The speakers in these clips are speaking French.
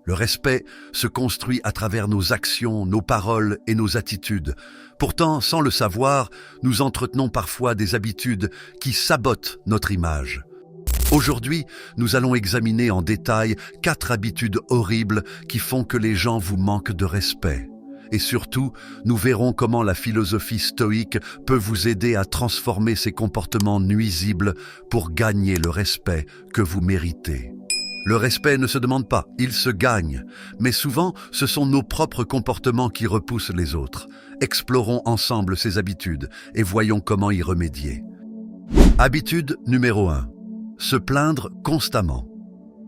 Le respect se construit à travers nos actions, nos paroles et nos attitudes. Pourtant, sans le savoir, nous entretenons parfois des habitudes qui sabotent notre image. Aujourd'hui, nous allons examiner en détail 4 habitudes horribles qui font que les gens vous manquent de respect. Et surtout, nous verrons comment la philosophie stoïque peut vous aider à transformer ces comportements nuisibles pour gagner le respect que vous méritez. Le respect ne se demande pas, il se gagne. Mais souvent, ce sont nos propres comportements qui repoussent les autres. Explorons ensemble ces habitudes et voyons comment y remédier. Habitude numéro 1. Se plaindre constamment.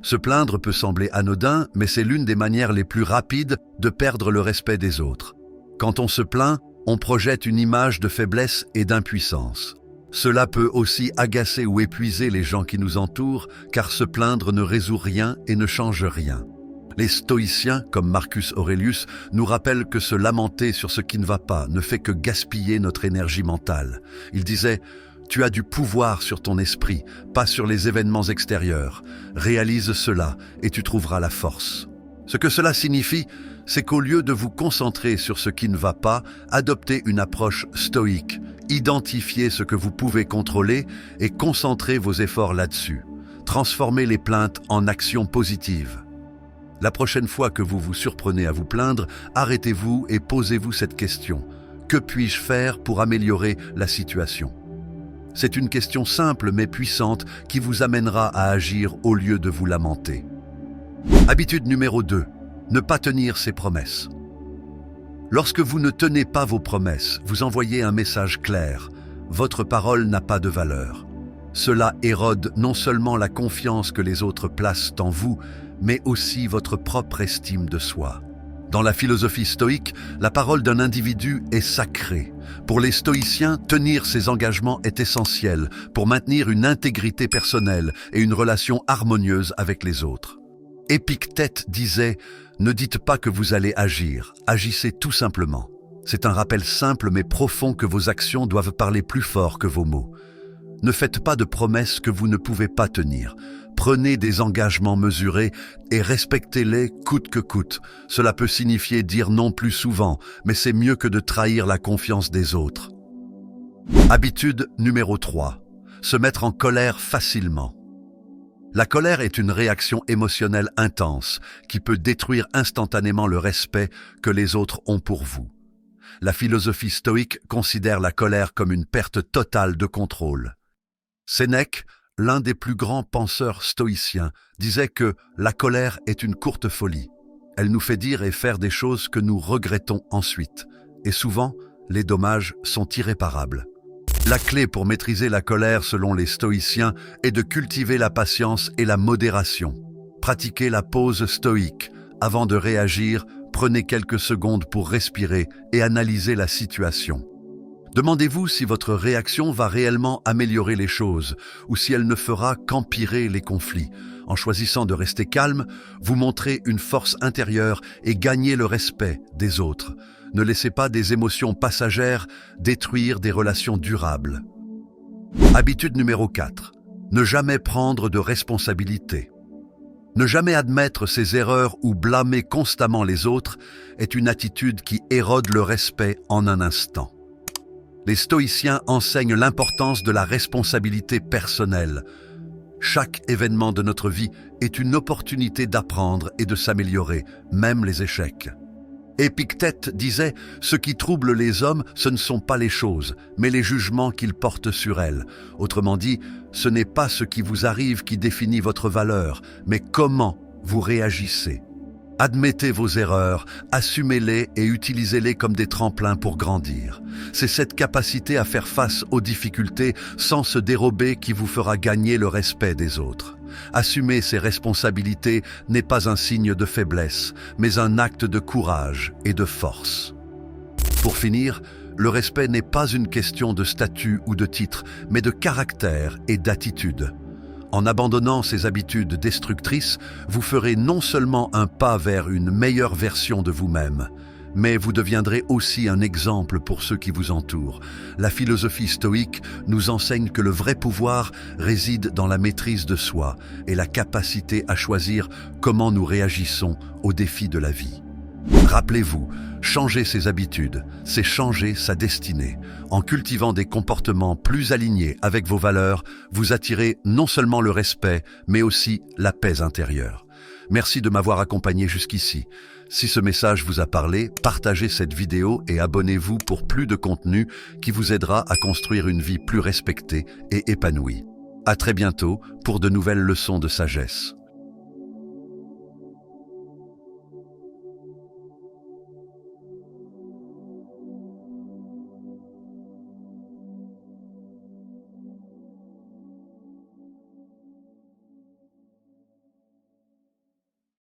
Se plaindre peut sembler anodin, mais c'est l'une des manières les plus rapides de perdre le respect des autres. Quand on se plaint, on projette une image de faiblesse et d'impuissance. Cela peut aussi agacer ou épuiser les gens qui nous entourent, car se plaindre ne résout rien et ne change rien. Les stoïciens, comme Marcus Aurelius, nous rappellent que se lamenter sur ce qui ne va pas ne fait que gaspiller notre énergie mentale. Il disait « Tu as du pouvoir sur ton esprit, pas sur les événements extérieurs. Réalise cela et tu trouveras la force. » Ce que cela signifie, c'est qu'au lieu de vous concentrer sur ce qui ne va pas, adoptez une approche stoïque. Identifiez ce que vous pouvez contrôler et concentrez vos efforts là-dessus. Transformez les plaintes en actions positives. La prochaine fois que vous vous surprenez à vous plaindre, arrêtez-vous et posez-vous cette question. Que puis-je faire pour améliorer la situation ? C'est une question simple mais puissante qui vous amènera à agir au lieu de vous lamenter. Habitude numéro 2. Ne pas tenir ses promesses. Lorsque vous ne tenez pas vos promesses, vous envoyez un message clair. Votre parole n'a pas de valeur. Cela érode non seulement la confiance que les autres placent en vous, mais aussi votre propre estime de soi. Dans la philosophie stoïque, la parole d'un individu est sacrée. Pour les stoïciens, tenir ses engagements est essentiel pour maintenir une intégrité personnelle et une relation harmonieuse avec les autres. Épictète disait « Ne dites pas que vous allez agir, agissez tout simplement ». C'est un rappel simple mais profond que vos actions doivent parler plus fort que vos mots. Ne faites pas de promesses que vous ne pouvez pas tenir. Prenez des engagements mesurés et respectez-les coûte que coûte. Cela peut signifier dire non plus souvent, mais c'est mieux que de trahir la confiance des autres. Habitude numéro 3. Se mettre en colère facilement. La colère est une réaction émotionnelle intense qui peut détruire instantanément le respect que les autres ont pour vous. La philosophie stoïque considère la colère comme une perte totale de contrôle. Sénèque, l'un des plus grands penseurs stoïciens, disait que la colère est une courte folie. Elle nous fait dire et faire des choses que nous regrettons ensuite. Et souvent, les dommages sont irréparables. La clé pour maîtriser la colère, selon les stoïciens, est de cultiver la patience et la modération. Pratiquez la pause stoïque. Avant de réagir, prenez quelques secondes pour respirer et analyser la situation. Demandez-vous si votre réaction va réellement améliorer les choses ou si elle ne fera qu'empirer les conflits. En choisissant de rester calme, vous montrez une force intérieure et gagnez le respect des autres. Ne laissez pas des émotions passagères détruire des relations durables. Habitude numéro 4. Ne jamais prendre de responsabilité. Ne jamais admettre ses erreurs ou blâmer constamment les autres est une attitude qui érode le respect en un instant. Les stoïciens enseignent l'importance de la responsabilité personnelle. Chaque événement de notre vie est une opportunité d'apprendre et de s'améliorer, même les échecs. Épictète disait « Ce qui trouble les hommes, ce ne sont pas les choses, mais les jugements qu'ils portent sur elles. » Autrement dit, ce n'est pas ce qui vous arrive qui définit votre valeur, mais comment vous réagissez. Admettez vos erreurs, assumez-les et utilisez-les comme des tremplins pour grandir. C'est cette capacité à faire face aux difficultés sans se dérober qui vous fera gagner le respect des autres. Assumer ses responsabilités n'est pas un signe de faiblesse, mais un acte de courage et de force. Pour finir, le respect n'est pas une question de statut ou de titre, mais de caractère et d'attitude. En abandonnant ces habitudes destructrices, vous ferez non seulement un pas vers une meilleure version de vous-même, mais vous deviendrez aussi un exemple pour ceux qui vous entourent. La philosophie stoïque nous enseigne que le vrai pouvoir réside dans la maîtrise de soi et la capacité à choisir comment nous réagissons aux défis de la vie. Rappelez-vous, changer ses habitudes, c'est changer sa destinée. En cultivant des comportements plus alignés avec vos valeurs, vous attirez non seulement le respect, mais aussi la paix intérieure. Merci de m'avoir accompagné jusqu'ici. Si ce message vous a parlé, partagez cette vidéo et abonnez-vous pour plus de contenu qui vous aidera à construire une vie plus respectée et épanouie. À très bientôt pour de nouvelles leçons de sagesse.